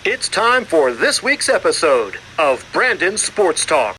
It's time for this week's episode of Brandon's Sports Talk.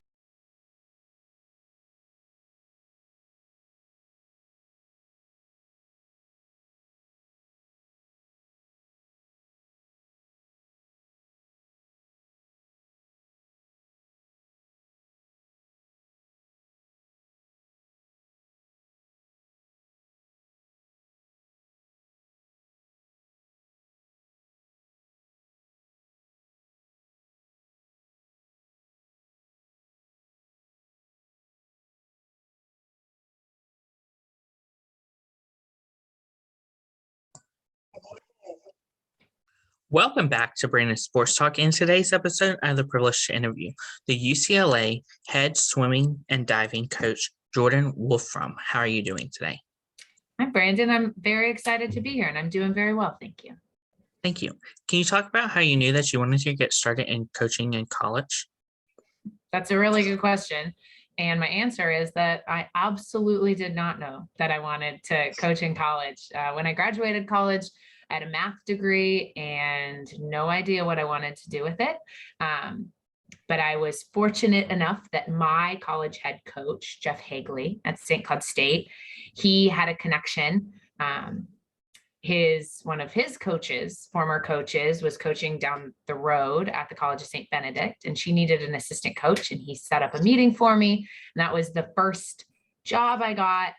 Welcome back to Brandon's Sports Talk. In today's episode, I have the privilege to interview the UCLA head swimming and diving coach, Jordan Wolfrum. How are you doing today? Hi, Brandon. I'm very excited to be here, and I'm doing very well. Thank you. Thank you. Can you talk about how you knew that you wanted to get started in coaching in college? That's a really good question. And my answer is that I absolutely did not know that I wanted to coach in college. When I graduated college, I had a math degree and no idea what I wanted to do with it. But I was fortunate enough that my college head coach, Jeff Hagley at St. Cloud State, he had a connection. One of his former coaches, was coaching down the road at the College of Saint Benedict, and she needed an assistant coach, and he set up a meeting for me. And that was the first job I got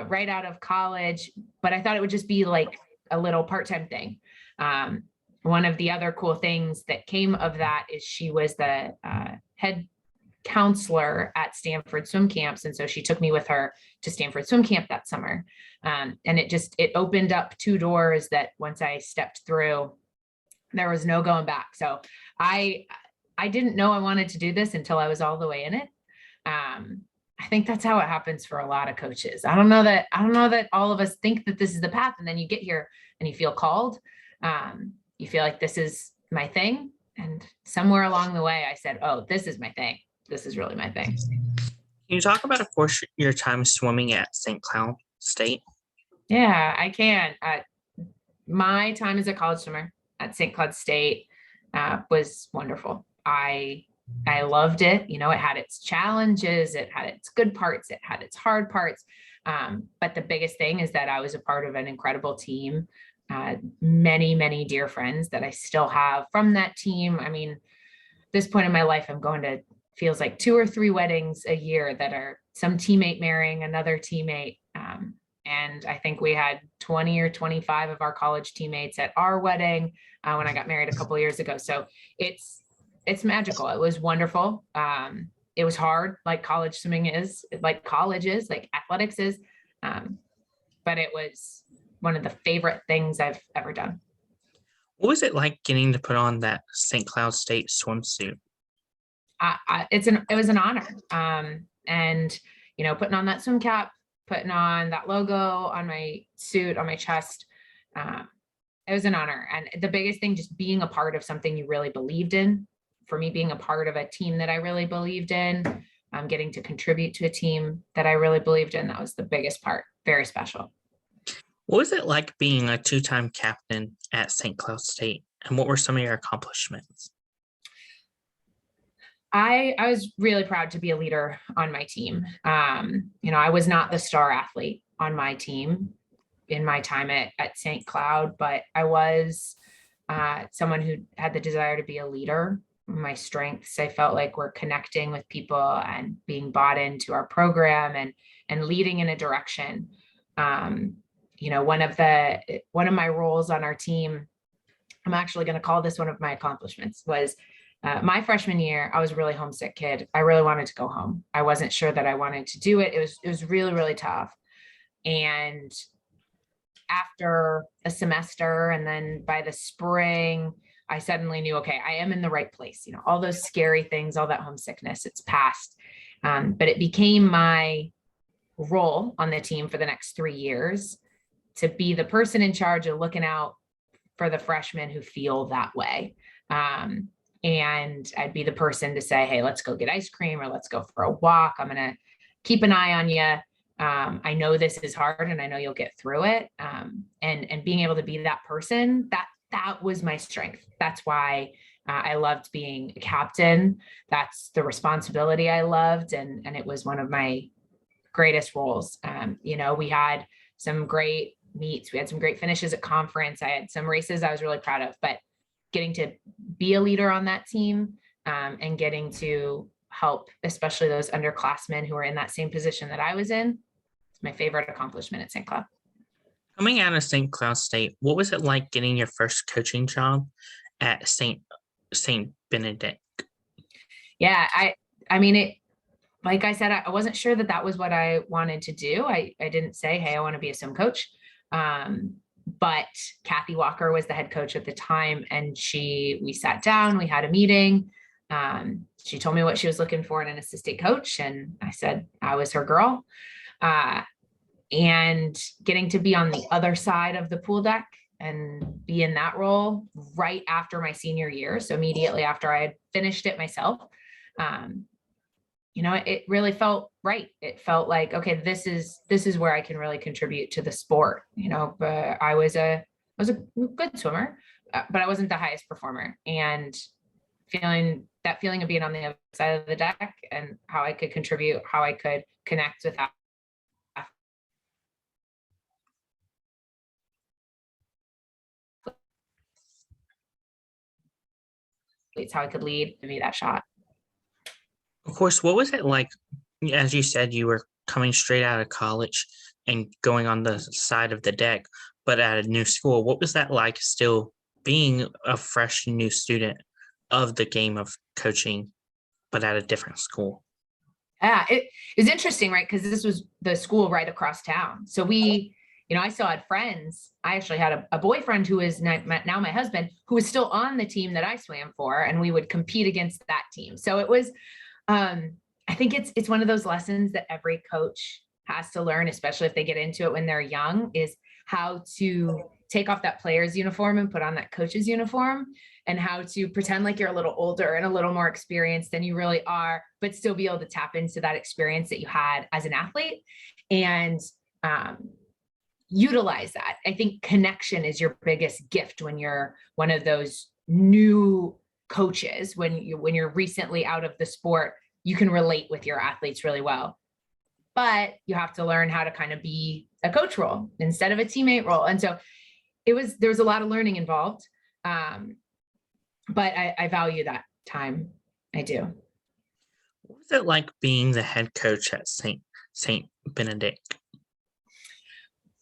right out of college, but I thought it would just be like a little part-time thing. One of the other cool things that came of that is she was the head counselor at Stanford swim camps. And so she took me with her to Stanford swim camp that summer. And it opened up two doors that once I stepped through, there was no going back. So I didn't know I wanted to do this until I was all the way in it. I think that's how it happens for a lot of coaches. I don't know that all of us think that this is the path, and then you get here and you feel called. You feel like this is my thing. And somewhere along the way, I said, oh, this is my thing. This is really my thing. Can you talk about, of course, your time swimming at St. Cloud State? Yeah, I can. My time as a college swimmer at St. Cloud State was wonderful. I loved it. You know, it had its challenges, it had its good parts, it had its hard parts. But the biggest thing is that I was a part of an incredible team. Many, many dear friends that I still have from that team. I mean, this point in my life, I'm going to, feels like 2 or 3 weddings a year that are some teammate marrying another teammate. And I think we had 20 or 25 of our college teammates at our wedding when I got married a couple of years ago. So it's magical. It was wonderful. It was hard, like college swimming is, like college is, like athletics is. But it was one of the favorite things I've ever done. What was it like getting to put on that St. Cloud State swimsuit? It was an honor. And, you know, putting on that swim cap, putting on that logo on my suit, on my chest, it was an honor. And the biggest thing, just being a part of something you really believed in. For me, being a part of a team that I really believed in, getting to contribute to a team that I really believed in, that was the biggest part. Very special. What was it like being a 2-time captain at St. Cloud State? And what were some of your accomplishments? I was really proud to be a leader on my team. You know, I was not the star athlete on my team in my time at St. Cloud, but I was someone who had the desire to be a leader. My strengths, I felt like, were connecting with people and being bought into our program and leading in a direction. You know, one of my roles on our team, I'm actually going to call this one of my accomplishments, was my freshman year. I was a really homesick kid. I really wanted to go home. I wasn't sure that I wanted to do it. It was really, really tough. And after a semester, and then by the spring, I suddenly knew, okay, I am in the right place. You know, all those scary things, all that homesickness, it's past. But it became my role on the team for the next 3 years to be the person in charge of looking out for the freshmen who feel that way. And I'd be the person to say, hey, let's go get ice cream, or let's go for a walk. I'm going to keep an eye on you. I know this is hard, and I know you'll get through it. And being able to be that person, that was my strength. That's why I loved being a captain. That's the responsibility I loved. And it was one of my greatest roles. We had some great meets. We had some great finishes at conference. I had some races I was really proud of, but getting to be a leader on that team and getting to help, especially those underclassmen who are in that same position that I was in, it's my favorite accomplishment at St. Cloud. Coming out of St. Cloud State, what was it like getting your first coaching job at Saint Benedict? Yeah, I mean, it, like I said, I wasn't sure that was what I wanted to do. I didn't say, hey, I want to be a swim coach. But Kathy Walker was the head coach at the time, and we sat down, we had a meeting. She told me what she was looking for in an assistant coach, and I said I was her girl. And getting to be on the other side of the pool deck and be in that role right after my senior year. So immediately after I had finished it myself, it really felt right. It felt like, okay, this is where I can really contribute to the sport. But I was a good swimmer, but I wasn't the highest performer. And feeling of being on the other side of the deck and how I could contribute, how I could connect with athletes, how I could lead, to me that shot. Of course, what was it like, as you said, you were coming straight out of college and going on the side of the deck, but at a new school? What was that like, still being a fresh new student of the game of coaching, but at a different school? Yeah, it was interesting, right? Because this was the school right across town. So I still had friends. I actually had a boyfriend who is now my husband, who was still on the team that I swam for, and we would compete against that team. So it was, I think it's one of those lessons that every coach has to learn, especially if they get into it when they're young, is how to take off that player's uniform and put on that coach's uniform, and how to pretend like you're a little older and a little more experienced than you really are, but still be able to tap into that experience that you had as an athlete and utilize that. I think connection is your biggest gift when you're one of those new coaches. When you're recently out of the sport, you can relate with your athletes really well. But you have to learn how to kind of be a coach role instead of a teammate role. And so there was a lot of learning involved. But I value that time. I do. What was it like being the head coach at Saint Benedict?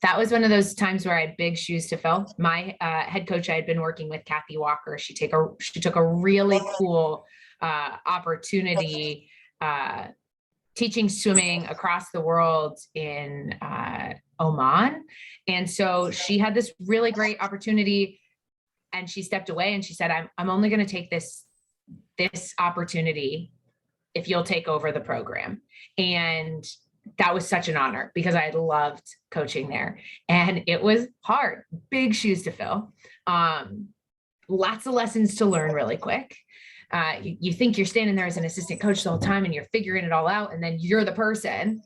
That was one of those times where I had big shoes to fill. My head coach, I had been working with Kathy Walker. She took a really cool opportunity teaching swimming across the world in Oman. And so she had this really great opportunity, and she stepped away and she said, I'm only going to take this opportunity if you'll take over the program. And that was such an honor because I loved coaching there, and it was hard, big shoes to fill. Lots of lessons to learn really quick. You think you're standing there as an assistant coach the whole time and you're figuring it all out, and then you're the person,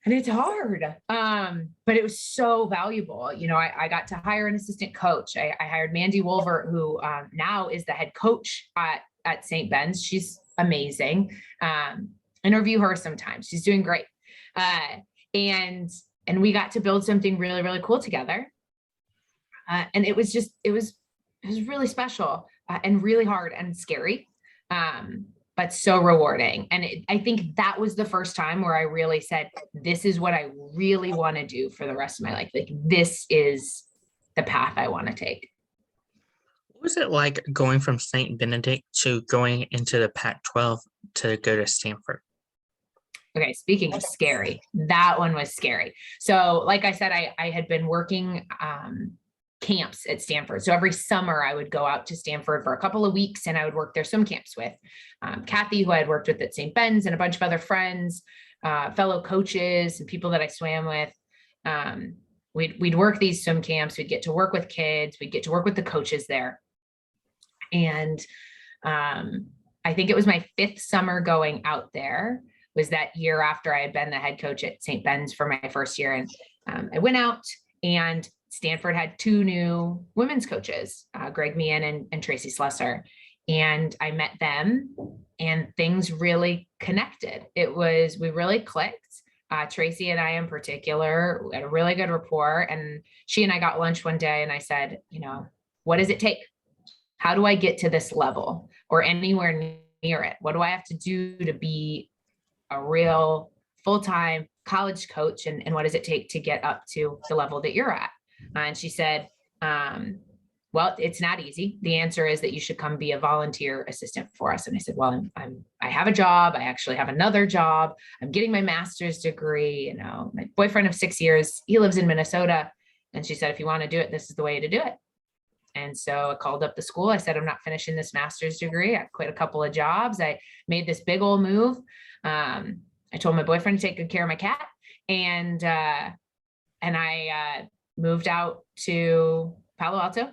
and it's hard. But it was so valuable. I got to hire an assistant coach. I hired Mandy Wolver, who now is the head coach at St. Ben's. She's amazing. Interview her sometimes. She's doing great. And we got to build something really, really cool together. And it was really special and really hard and scary, but so rewarding. And I think that was the first time where I really said, this is what I really want to do for the rest of my life. Like, this is the path I want to take. What was it like going from Saint Benedict to going into the Pac-12 to go to Stanford? Okay, speaking of scary, that one was scary. So like I said, I had been working camps at Stanford. So every summer I would go out to Stanford for a couple of weeks, and I would work their swim camps with Kathy, who I had worked with at St. Ben's, and a bunch of other friends, fellow coaches and people that I swam with. We'd work these swim camps. We'd get to work with kids. We'd get to work with the coaches there. And I think it was my 5th summer going out there, was that year after I had been the head coach at St. Ben's for my first year. And I went out, and Stanford had two new women's coaches, Greg Meehan and Tracy Slesser. And I met them and things really connected. We really clicked. Tracy and I in particular had a really good rapport. And she and I got lunch one day and I said, what does it take? How do I get to this level or anywhere near it? What do I have to do to be a real full-time college coach? And what does it take to get up to the level that you're at? And she said, well, it's not easy. The answer is that you should come be a volunteer assistant for us. And I said, well, I have a job. I actually have another job. I'm getting my master's degree. My boyfriend of 6 years, he lives in Minnesota. And she said, if you want to do it, this is the way to do it. And so I called up the school. I said, I'm not finishing this master's degree. I quit a couple of jobs. I made this big old move. I told my boyfriend to take good care of my cat. And I moved out to Palo Alto.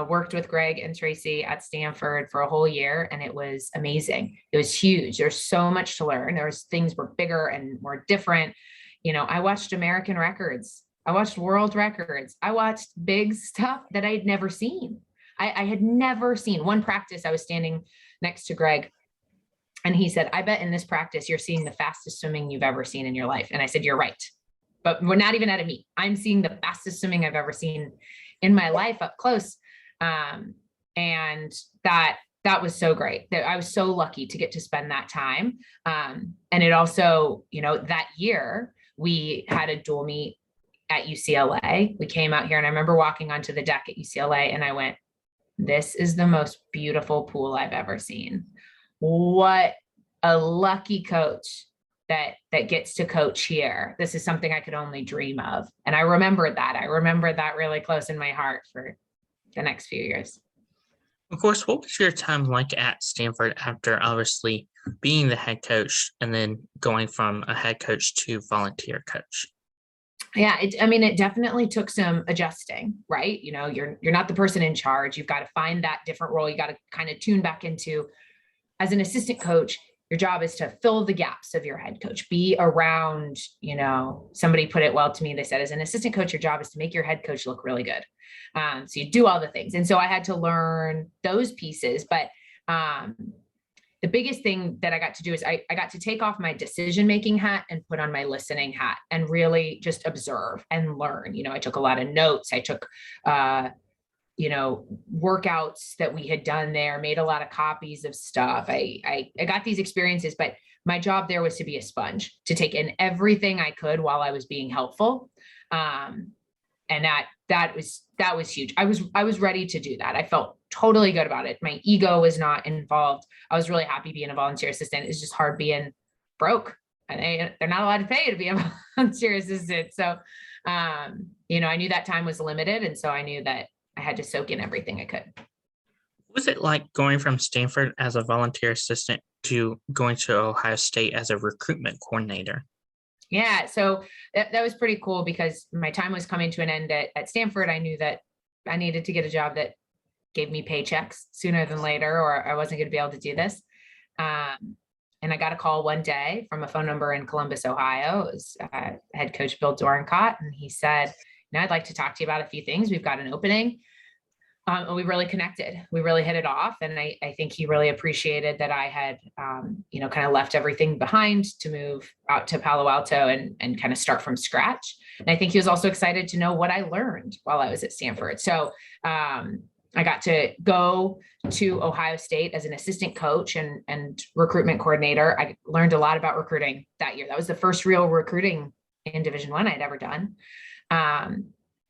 Worked with Greg and Tracy at Stanford for a whole year, and it was amazing. It was huge. There's so much to learn. Things were bigger and more different. I watched American records. I watched world records. I watched big stuff that I had never seen. I had never seen. One practice, I was standing next to Greg, and he said, I bet in this practice, you're seeing the fastest swimming you've ever seen in your life. And I said, you're right. But we're not even at a meet. I'm seeing the fastest swimming I've ever seen in my life up close. And that was so great that I was so lucky to get to spend that time. And it also, that year we had a dual meet at UCLA. We came out here and I remember walking onto the deck at UCLA and I went, this is the most beautiful pool I've ever seen. What a lucky coach that gets to coach here. This is something I could only dream of. And I remember that really close in my heart for the next few years. Of course, what was your time like at Stanford after obviously being the head coach and then going from a head coach to volunteer coach? Yeah, it definitely took some adjusting, right? You're not the person in charge. You've got to find that different role. You got to kind of tune back into, as an assistant coach, your job is to fill the gaps of your head coach, be around, somebody put it well to me. They said, as an assistant coach, your job is to make your head coach look really good. So you do all the things. And so I had to learn those pieces, but the biggest thing that I got to do is I got to take off my decision-making hat and put on my listening hat and really just observe and learn. I took a lot of notes. I took, workouts that we had done there, made a lot of copies of stuff. I got these experiences, but my job there was to be a sponge, to take in everything I could while I was being helpful. And that was huge. I was ready to do that. I felt totally good about it. My ego was not involved. I was really happy being a volunteer assistant. It's just hard being broke. And they're not allowed to pay to be a volunteer assistant. So, I knew that time was limited. And so I knew that I had to soak in everything I could. What was it like going from Stanford as a volunteer assistant to going to Ohio State as a recruitment coordinator? Yeah, so that was pretty cool because my time was coming to an end at Stanford. I knew that I needed to get a job that gave me paychecks sooner than later, or I wasn't going to be able to do this. And I got a call one day from a phone number in Columbus, Ohio. It was head coach Bill Dorencott, and he said, I'd like to talk to you about a few things. We've got an opening. And we really connected. We really hit it off. And I think he really appreciated that I had, kind of left everything behind to move out to Palo Alto and kind of start from scratch. And I think he was also excited to know what I learned while I was at Stanford. So I got to go to Ohio State as an assistant coach and recruitment coordinator. I learned a lot about recruiting that year. That was the first real recruiting in Division I I'd ever done.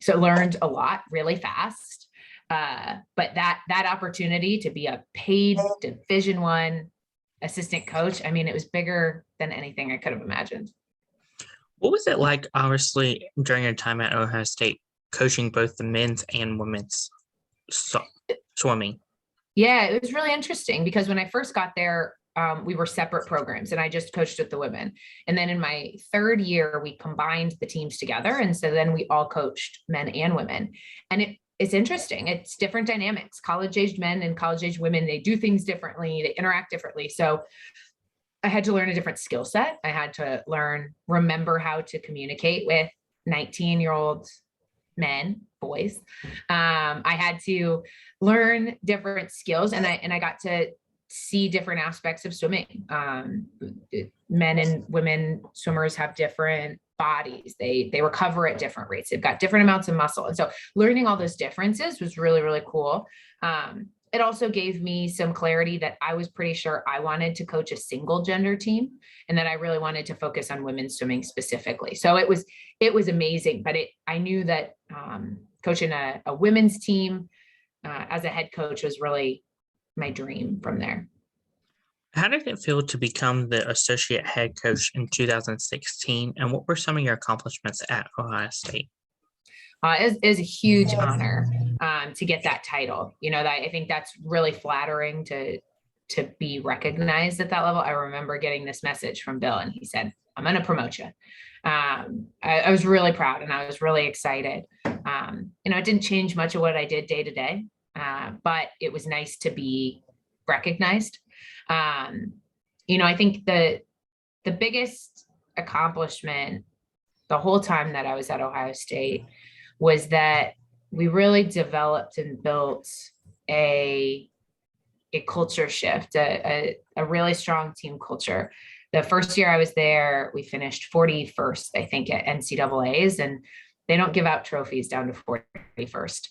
So learned a lot really fast. But that opportunity to be a paid Division I assistant coach, it was bigger than anything I could have imagined. What was it like, obviously, during your time at Ohio State, coaching both the men's and women's swimming? Yeah, it was really interesting because when I first got there, we were separate programs and I just coached with the women. And then in my third year, we combined the teams together. And so then we all coached men and women. And it's interesting. It's different dynamics. College-aged men and college-aged women, they do things differently. They interact differently. So I had to learn a different skill set. I had to remember how to communicate with 19-year-old men boys. I had to learn different skills, and I got to see different aspects of swimming. Men and women swimmers have different bodies. They recover at different rates. They've got different amounts of muscle. And so learning all those differences was really, really cool. It also gave me some clarity that I was pretty sure I wanted to coach a single gender team, and that I really wanted to focus on women's swimming specifically. So it was amazing, but I knew that coaching a women's team as a head coach was really my dream from there. How did it feel to become the associate head coach in 2016? And what were some of your accomplishments at Ohio State? It is a huge honor to get that title. I think that's really flattering to be recognized at that level. I remember getting this message from Bill, and he said, "I'm going to promote you." I was really proud, and I was really excited. It didn't change much of what I did day to day, but it was nice to be recognized. I think the biggest accomplishment the whole time that I was at Ohio State was that we really developed and built a culture shift, a really strong team culture. The first year I was there, we finished 41st, I think, at NCAAs, and they don't give out trophies down to 41st.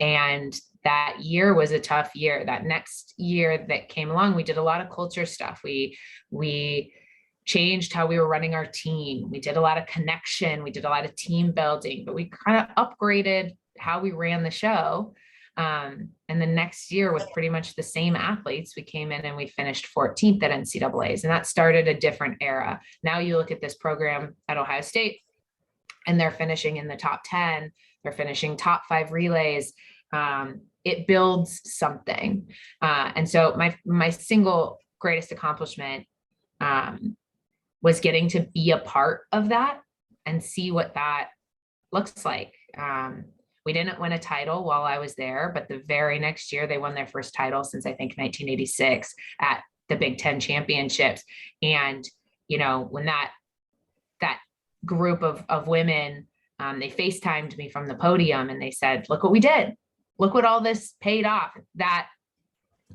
And that year was a tough year. That next year that came along, we did a lot of culture stuff. We changed how we were running our team. We did a lot of connection. We did a lot of team building, but we kind of upgraded how we ran the show. And the next year, with pretty much the same athletes, we came in and we finished 14th at NCAAs, and that started a different era. Now you look at this program at Ohio State, and they're finishing in the top 10. They're finishing top 5 relays. It builds something. And so my single greatest accomplishment was getting to be a part of that and see what that looks like. We didn't win a title while I was there, but the very next year they won their first title since, I think, 1986 at the Big Ten championships. And, when that group of women, they FaceTimed me from the podium and they said, "Look what we did. Look what all this paid off." That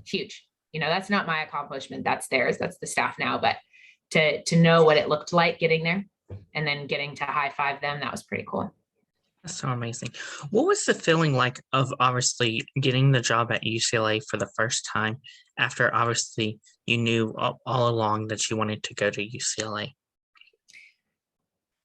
huge. That's not my accomplishment. That's theirs. That's the staff now. But to know what it looked like getting there and then getting to high five them, that was pretty cool. That's so amazing. What was the feeling like of obviously getting the job at UCLA for the first time after obviously you knew all along that you wanted to go to UCLA?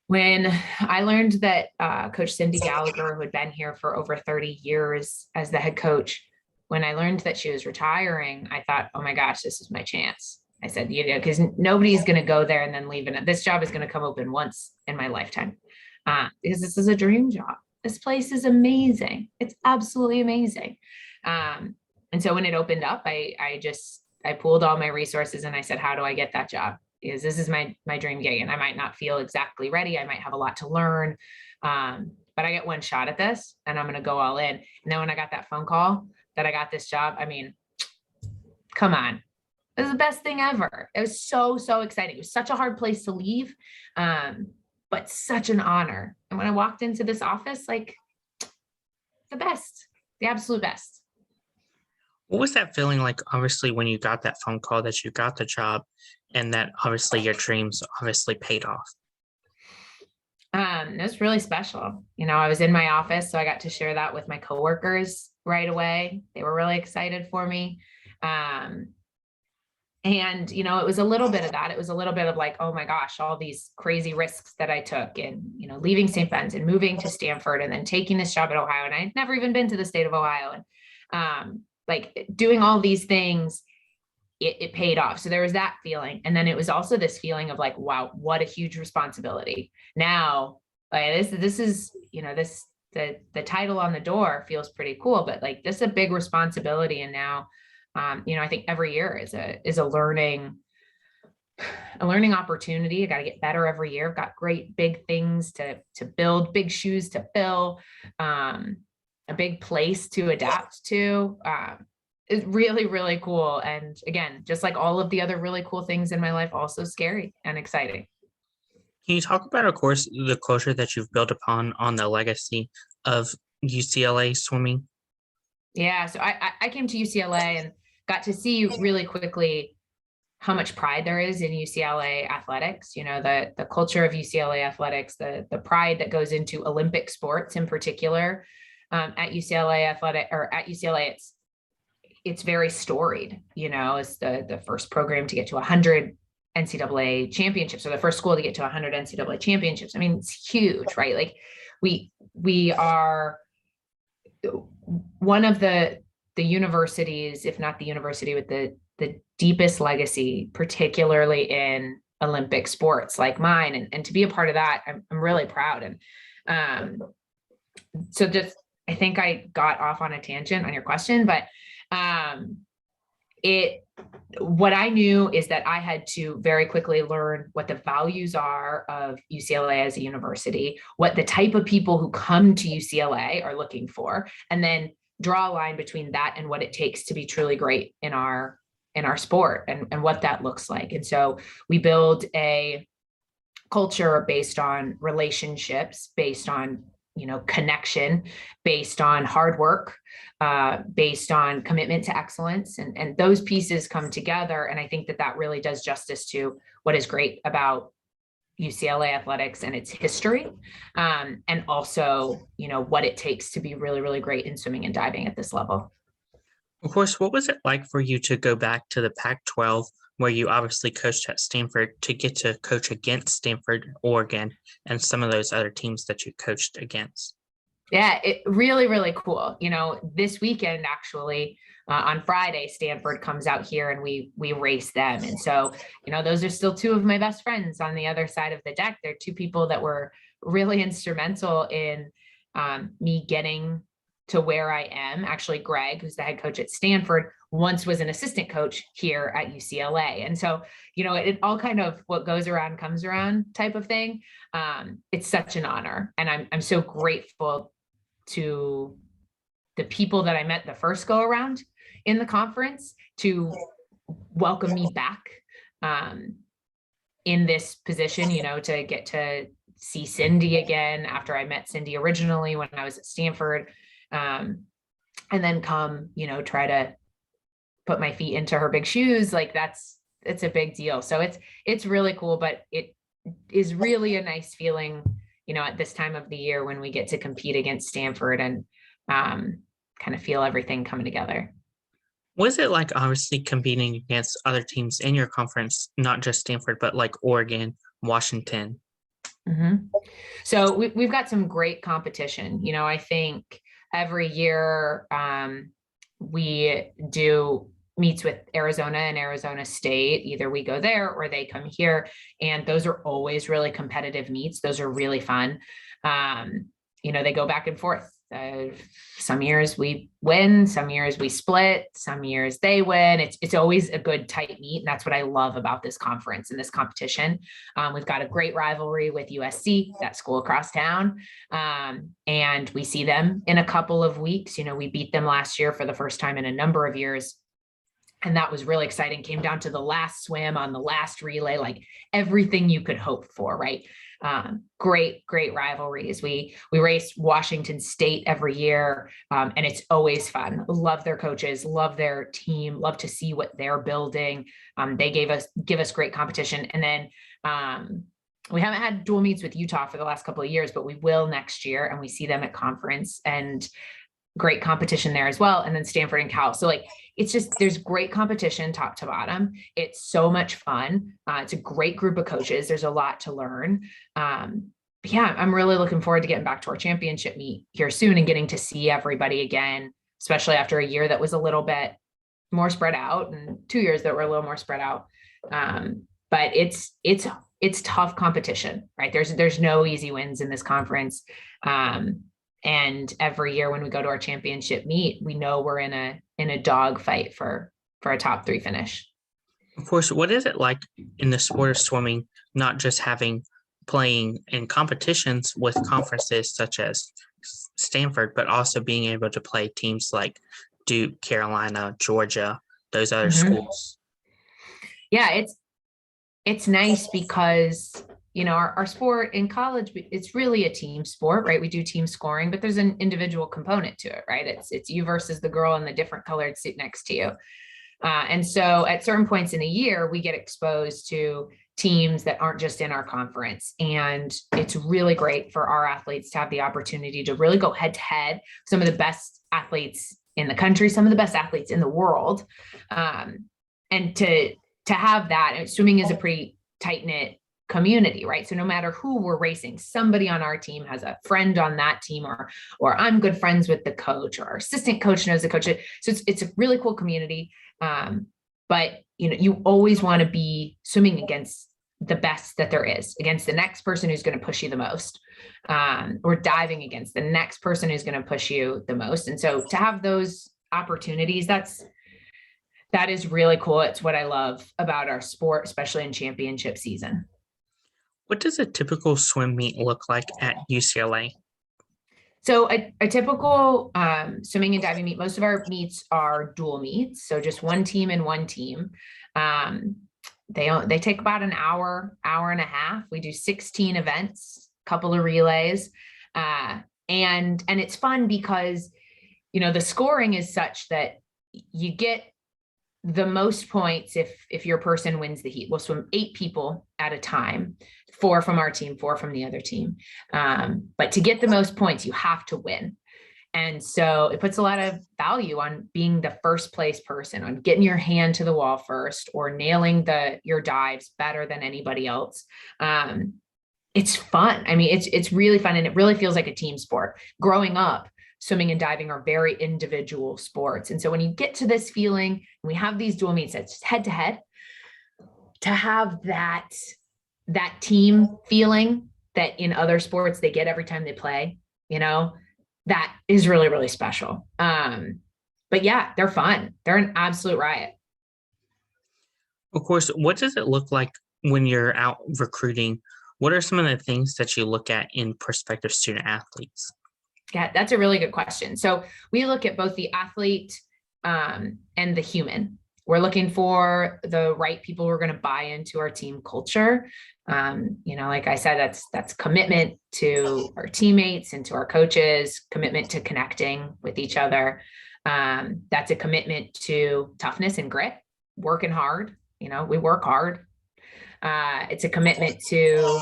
When I learned that Coach Cindy Gallagher, who had been here for over 30 years as the head coach, when I learned that she was retiring, I thought, oh my gosh, this is my chance. I said, because nobody's going to go there and then leave. And this job is going to come open once in my lifetime, because this is a dream job. This place is amazing. It's absolutely amazing. And so when it opened up, I pulled all my resources and I said, how do I get that job? Because this is my dream gig, and I might not feel exactly ready. I might have a lot to learn, but I get one shot at this and I'm going to go all in. And then when I got that phone call that I got this job, I mean, come on. It was the best thing ever. It was so, so exciting. It was such a hard place to leave, but such an honor. And when I walked into this office, like the best, the absolute best. What was that feeling like, obviously, when you got that phone call that you got the job and that obviously your dreams obviously paid off? It was really special. I was in my office, so I got to share that with my coworkers right away. They were really excited for me. And, it was a little bit of that. It was a little bit of like, oh my gosh, all these crazy risks that I took, and, leaving St. Ben's and moving to Stanford and then taking this job at Ohio. And I'd never even been to the state of Ohio. And like doing all these things, it paid off. So there was that feeling. And then it was also this feeling of like, wow, what a huge responsibility. Now, this is, the title on the door feels pretty cool, but like this is a big responsibility. And now, I think every year is a learning opportunity. I got to get better every year. I've got great big things to build, big shoes to fill, a big place to adapt to. It's really, really cool. And again, just like all of the other really cool things in my life, also scary and exciting. Can you talk about, of course, the culture that you've built upon on the legacy of UCLA swimming? Yeah, so I came to UCLA and got to see really quickly how much pride there is in UCLA athletics. You know, the culture of UCLA athletics, the pride that goes into Olympic sports in particular. At UCLA it's very storied. You know, it's the first program to get to 100 NCAA championships, or the first school to get to 100 NCAA championships. I mean, it's huge, right? Like we are one of the universities, if not the university with the deepest legacy, particularly in Olympic sports like mine. And to be a part of that, I'm really proud. And so just, I think I got off on a tangent on your question, but what I knew is that I had to very quickly learn what the values are of UCLA as a university, what the type of people who come to UCLA are looking for, and then draw a line between that and what it takes to be truly great in our sport, and what that looks like. And so we build a culture based on relationships, based on, you know, connection, based on hard work, based on commitment to excellence. And those pieces come together. And I think that really does justice to what is great about UCLA athletics and its history. And also, you know, what it takes to be really, really great in swimming and diving at this level. Of course, what was it like for you to go back to the Pac-12, where you obviously coached at Stanford, to get to coach against Stanford, Oregon, and some of those other teams that you coached against? Yeah, it really, really cool. You know, this weekend, actually, on Friday, Stanford comes out here and we race them. And so, you know, those are still two of my best friends on the other side of the deck. They're two people that were really instrumental in me getting to where I am. Actually, Greg, who's the head coach at Stanford, once was an assistant coach here at UCLA. And so, you know, it all kind of, what goes around comes around type of thing. It's such an honor. And I'm so grateful to the people that I met the first go around in the conference to welcome me back in this position, you know, to get to see Cindy again after I met Cindy originally when I was at Stanford. And then come, you know, try to put my feet into her big shoes. Like it's a big deal. So it's really cool, but it is really a nice feeling, you know, at this time of the year when we get to compete against Stanford and kind of feel everything coming together. Was it like obviously competing against other teams in your conference, not just Stanford, but like Oregon, Washington? Mm-hmm. So we've got some great competition. You know, I think every year we do meets with Arizona and Arizona State. Either we go there or they come here. And those are always really competitive meets. Those are really fun. You know, they go back and forth. Some years we win, some years we split, some years they win. It's always a good tight meet. And that's what I love about this conference and this competition. We've got a great rivalry with USC, that school across town. And we see them in a couple of weeks. You know, we beat them last year for the first time in a number of years. And that was really exciting. Came down to the last swim on the last relay, like everything you could hope for, right? Great rivalries. We race Washington State every year, and it's always fun. Love their coaches, love their team, love to see what they're building. They give us great competition. And then we haven't had dual meets with Utah for the last couple of years, but we will next year, and we see them at conference and great competition there as well. And then Stanford and Cal. So like, it's just, there's great competition top to bottom. It's so much fun. It's a great group of coaches. There's a lot to learn. But yeah, I'm really looking forward to getting back to our championship meet here soon and getting to see everybody again, especially after a year that was a little bit more spread out and 2 years that were a little more spread out. But it's tough competition, right? There's no easy wins in this conference. And every year when we go to our championship meet, we know we're in a dog fight for a top 3 finish. Of course, what is it like in the sport of swimming, not just playing in competitions with conferences such as Stanford, but also being able to play teams like Duke, Carolina, Georgia, those other schools? Yeah, it's nice because our sport in college, it's really a team sport, right? We do team scoring, but there's an individual component to it, right? It's you versus the girl in the different colored seat next to you. And so at certain points in the year, we get exposed to teams that aren't just in our conference. And it's really great for our athletes to have the opportunity to really go head to head, some of the best athletes in the country, some of the best athletes in the world. And to have that, and swimming is a pretty tight knit community, right? So no matter who we're racing, somebody on our team has a friend on that team, or I'm good friends with the coach, or our assistant coach knows the coach. So it's a really cool community. But you always want to be swimming against the best that there is, against the next person who's going to push you the most, or diving against the next person who's going to push you the most. And so to have those opportunities, that is really cool. It's what I love about our sport, especially in championship season. What does a typical swim meet look like at UCLA? So a typical swimming and diving meet, most of our meets are dual meets. So just one team and one team. They take about an hour and a half. We do 16 events, a couple of relays. And it's fun because, the scoring is such that you get the most points if your person wins the heat. We'll swim 8 people at a time, 4 from our team, 4 from the other team. But to get the most points, you have to win. And so it puts a lot of value on being the first place person, on getting your hand to the wall first, or nailing your dives better than anybody else. It's fun. I mean, it's really fun, and it really feels like a team sport. Growing up, swimming and diving are very individual sports. And so when you get to this feeling, we have these dual meets that's head to head, to have that team feeling that in other sports they get every time they play, that is really, really special. But yeah, they're fun. They're an absolute riot. Of course, what does it look like when you're out recruiting? What are some of the things that you look at in prospective student athletes? Yeah, that's a really good question. So we look at both the athlete and the human. We're looking for the right people who are going to buy into our team culture. Like I said, that's commitment to our teammates and to our coaches, commitment to connecting with each other. That's a commitment to toughness and grit, working hard. We work hard. It's a commitment to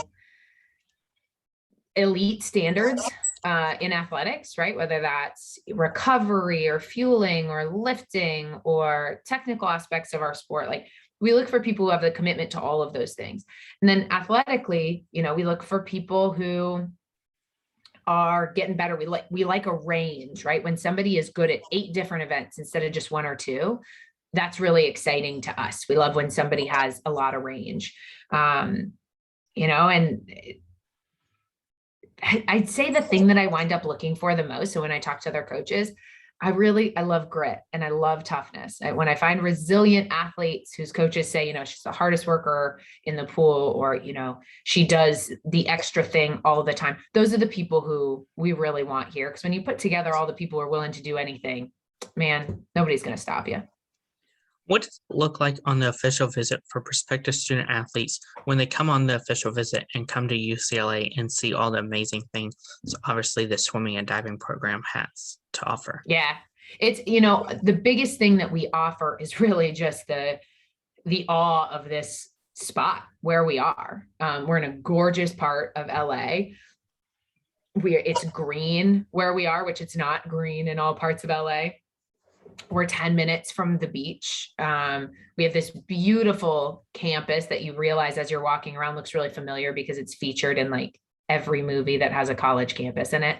elite standards in athletics, right? Whether that's recovery or fueling or lifting or technical aspects of our sport. Like, we look for people who have the commitment to all of those things. And then athletically, we look for people who are getting better. We like a range, right? When somebody is good at 8 different events instead of just 1 or 2, that's really exciting to us. We love when somebody has a lot of range. And I'd say the thing that I wind up looking for the most, so when I talk to other coaches, I love grit and I love toughness. When I find resilient athletes whose coaches say, she's the hardest worker in the pool, or, she does the extra thing all the time. Those are the people who we really want here. Because when you put together all the people who are willing to do anything, man, nobody's going to stop you. What does it look like on the official visit for prospective student athletes when they come on the official visit and come to UCLA and see all the amazing things obviously the swimming and diving program has to offer? Yeah, it's, the biggest thing that we offer is really just the awe of this spot where we are. We're in a gorgeous part of LA. It's green where we are, which it's not green in all parts of LA. We're 10 minutes from the beach. We have this beautiful campus that you realize as you're walking around looks really familiar because it's featured in like every movie that has a college campus in it.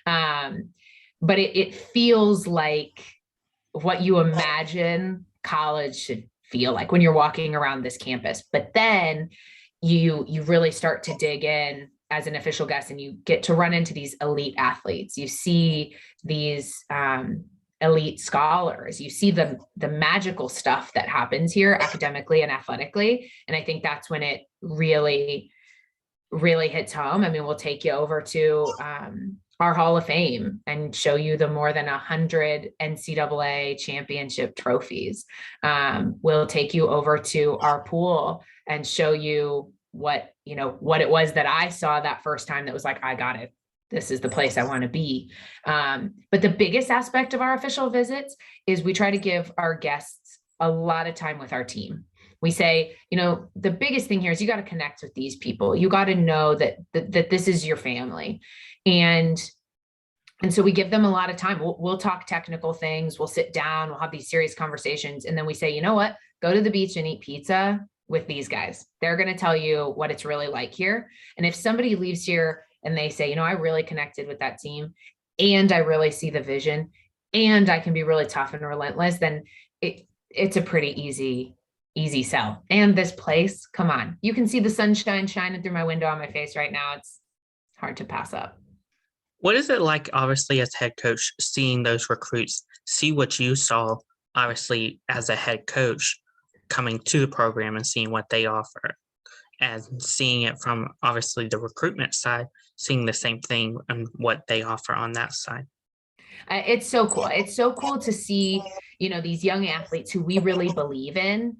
But it feels like what you imagine college should feel like when you're walking around this campus. But then you really start to dig in as an official guest, and you get to run into these elite athletes. You see these elite scholars, you see the magical stuff that happens here academically and athletically. And I think that's when it really, really hits home. I mean, we'll take you over to our Hall of Fame and show you the more than 100 NCAA championship trophies. We'll take you over to our pool and show you what it was that I saw that first time that was like, I got it. This is the place I want to be. But the biggest aspect of our official visits is we try to give our guests a lot of time with our team. We say, the biggest thing here is you got to connect with these people. You got to know that this is your family. And so we give them a lot of time. We'll talk technical things. We'll sit down. We'll have these serious conversations. And then we say, you know what? Go to the beach and eat pizza with these guys. They're going to tell you what it's really like here. And if somebody leaves here and they say, I really connected with that team and I really see the vision and I can be really tough and relentless, then it's a pretty easy sell. And this place, come on, you can see the sunshine shining through my window on my face right now. It's hard to pass up. What is it like, obviously, as head coach, seeing those recruits, see what you saw, obviously, as a head coach, coming to the program and seeing what they offer, and seeing it from, obviously, the recruitment side, seeing the same thing and what they offer on that side? It's so cool. It's so cool to see, these young athletes who we really believe in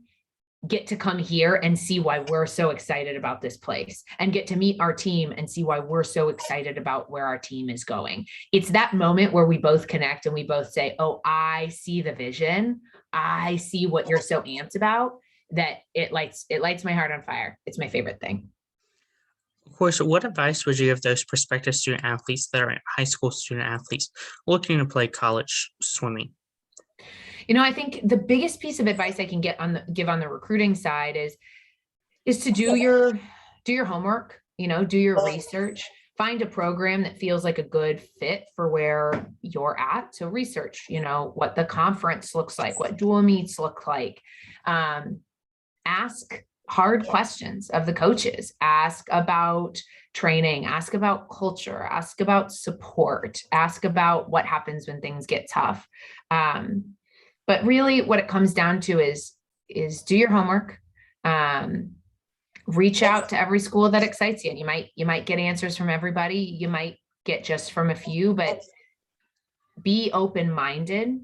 get to come here and see why we're so excited about this place and get to meet our team and see why we're so excited about where our team is going. It's that moment where we both connect and we both say, oh, I see the vision. I see what you're so amped about, that it lights my heart on fire. It's my favorite thing. Of course, what advice would you give those prospective student athletes that are high school student athletes looking to play college swimming? I think the biggest piece of advice I can give on the recruiting side is to do your homework, do your research, find a program that feels like a good fit for where you're at. So research, what the conference looks like, what dual meets look like. Ask hard questions of the coaches, ask about training, ask about culture, ask about support, ask about what happens when things get tough. But really what it comes down to is do your homework, reach out to every school that excites you. And you might get answers from everybody. You might get just from a few, but be open-minded,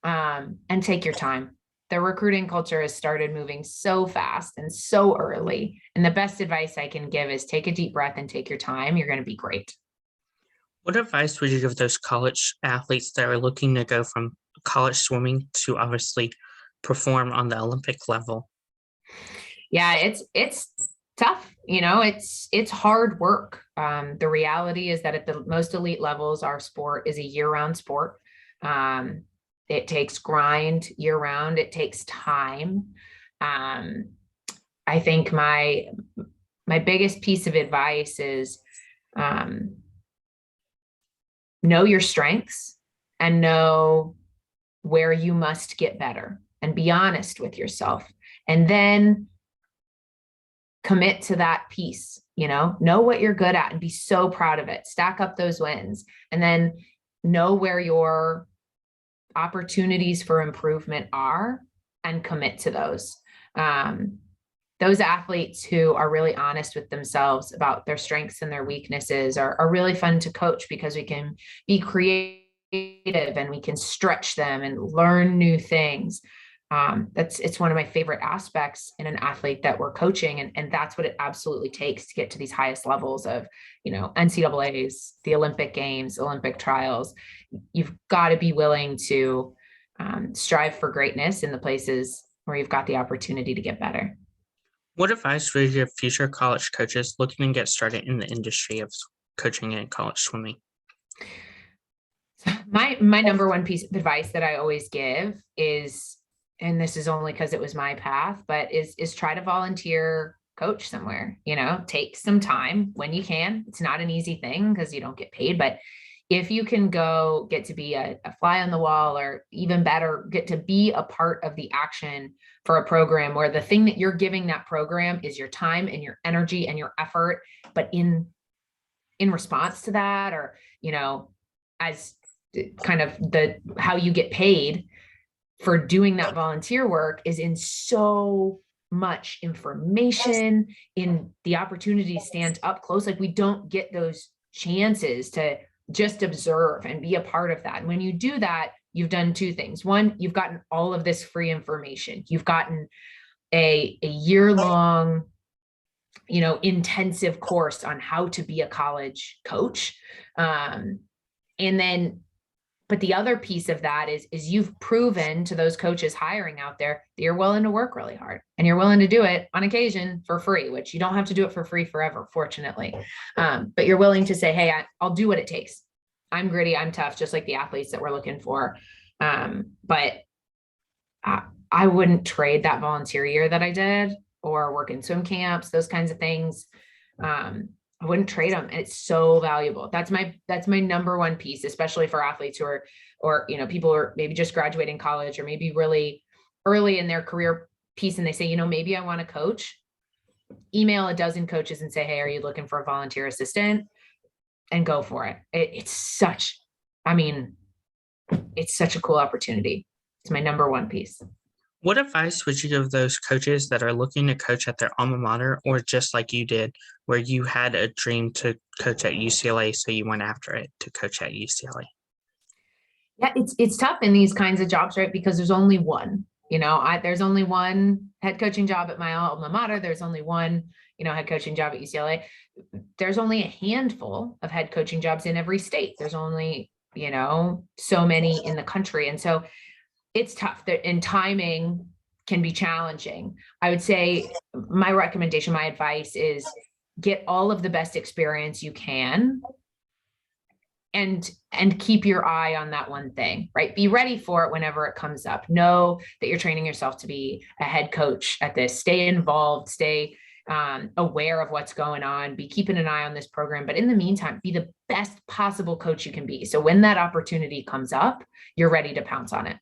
and take your time. The recruiting culture has started moving so fast and so early. And the best advice I can give is take a deep breath and take your time. You're going to be great. What advice would you give those college athletes that are looking to go from college swimming to obviously perform on the Olympic level? Yeah, it's tough. It's hard work. The reality is that at the most elite levels, our sport is a year-round sport. It takes grind year round. It takes time. I think my biggest piece of advice is know your strengths and know where you must get better, and be honest with yourself, and then commit to that piece. Know what you're good at and be so proud of it. Stack up those wins, and then know where your opportunities for improvement are and commit to those. Those athletes who are really honest with themselves about their strengths and their weaknesses are really fun to coach, because we can be creative and we can stretch them and learn new things. It's one of my favorite aspects in an athlete that we're coaching. And that's what it absolutely takes to get to these highest levels of, NCAAs, the Olympic Games, Olympic trials. You've got to be willing to strive for greatness in the places where you've got the opportunity to get better. What advice would you give future college coaches looking to get started in the industry of coaching in college swimming? My number one piece of advice that I always give is, and this is only because it was my path, but is try to volunteer coach somewhere. Take some time when you can. It's not an easy thing because you don't get paid, but if you can go get to be a fly on the wall, or even better, get to be a part of the action for a program where the thing that you're giving that program is your time and your energy and your effort, but in response to that, or, as kind of how you get paid for doing that volunteer work is in so much information, in the opportunity to stand up close. Like, we don't get those chances to just observe and be a part of that. And when you do that, you've done two things. One, you've gotten all of this free information. You've gotten a year-long intensive course on how to be a college coach. And then, but the other piece of that is you've proven to those coaches hiring out there that you're willing to work really hard, and you're willing to do it on occasion for free, which you don't have to do it for free forever, fortunately. But you're willing to say, hey, I'll do what it takes. I'm gritty, I'm tough, just like the athletes that we're looking for. But I wouldn't trade that volunteer year that I did, or work in swim camps, those kinds of things. I wouldn't trade them. And it's so valuable. That's my number one piece, especially for athletes who are, or, people who are maybe just graduating college, or maybe really early in their career piece. And they say, maybe I want to coach. Email a dozen coaches and say, hey, are you looking for a volunteer assistant? And go for it. It's such a cool opportunity. It's my number one piece. What advice would you give those coaches that are looking to coach at their alma mater, or just like you did, where you had a dream to coach at UCLA, so you went after it to coach at UCLA? Yeah, it's tough in these kinds of jobs, right? Because there's only one, there's only one head coaching job at my alma mater. There's only one, head coaching job at UCLA. There's only a handful of head coaching jobs in every state. There's only, so many in the country. And so it's tough, and timing can be challenging. I would say my recommendation, my advice is get all of the best experience you can, and keep your eye on that one thing, right? Be ready for it whenever it comes up. Know that you're training yourself to be a head coach at this. Stay involved, stay aware of what's going on, be keeping an eye on this program. But in the meantime, be the best possible coach you can be. So when that opportunity comes up, you're ready to pounce on it.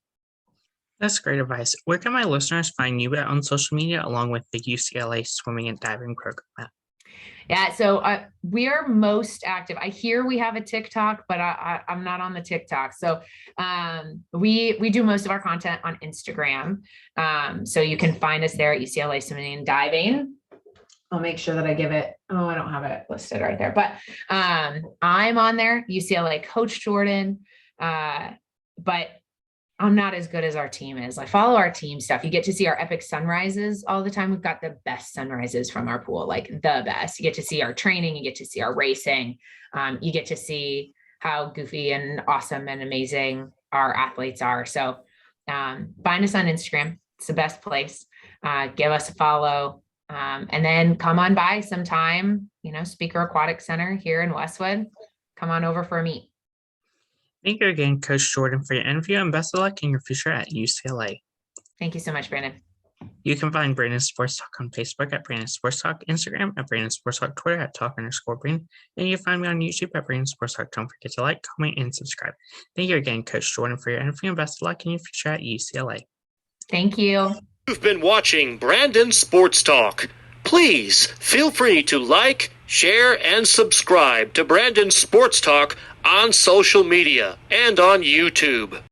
That's great advice. Where can my listeners find you at on social media, along with the UCLA Swimming and Diving program? Yeah, so we are most active. I hear we have a TikTok, but I'm not on the TikTok. So we do most of our content on Instagram. So you can find us there at UCLA Swimming and Diving. I'll make sure that I give it. Oh, I don't have it listed right there, but I'm on there, UCLA Coach Jordan. But I'm not as good as our team is. I follow our team stuff. You get to see our epic sunrises all the time. We've got the best sunrises from our pool, like the best. You get to see our training. You get to see our racing. You get to see how goofy and awesome and amazing our athletes are. So find us on Instagram. It's the best place. Give us a follow. And then come on by sometime, Speaker Aquatic Center here in Westwood. Come on over for a meet. Thank you again, Coach Jordan, for your interview, and best of luck in your future at UCLA. Thank you so much, Brandon. You can find Brandon Sports Talk on Facebook at Brandon Sports Talk, Instagram at Brandon Sports Talk, Twitter at Talk_Brandon, and you can find me on YouTube at Brandon Sports Talk. Don't forget to like, comment, and subscribe. Thank you again, Coach Jordan, for your interview, and best of luck in your future at UCLA. Thank you. You've been watching Brandon Sports Talk. Please feel free to like, share, and subscribe to Brandon Sports Talk on social media and on YouTube.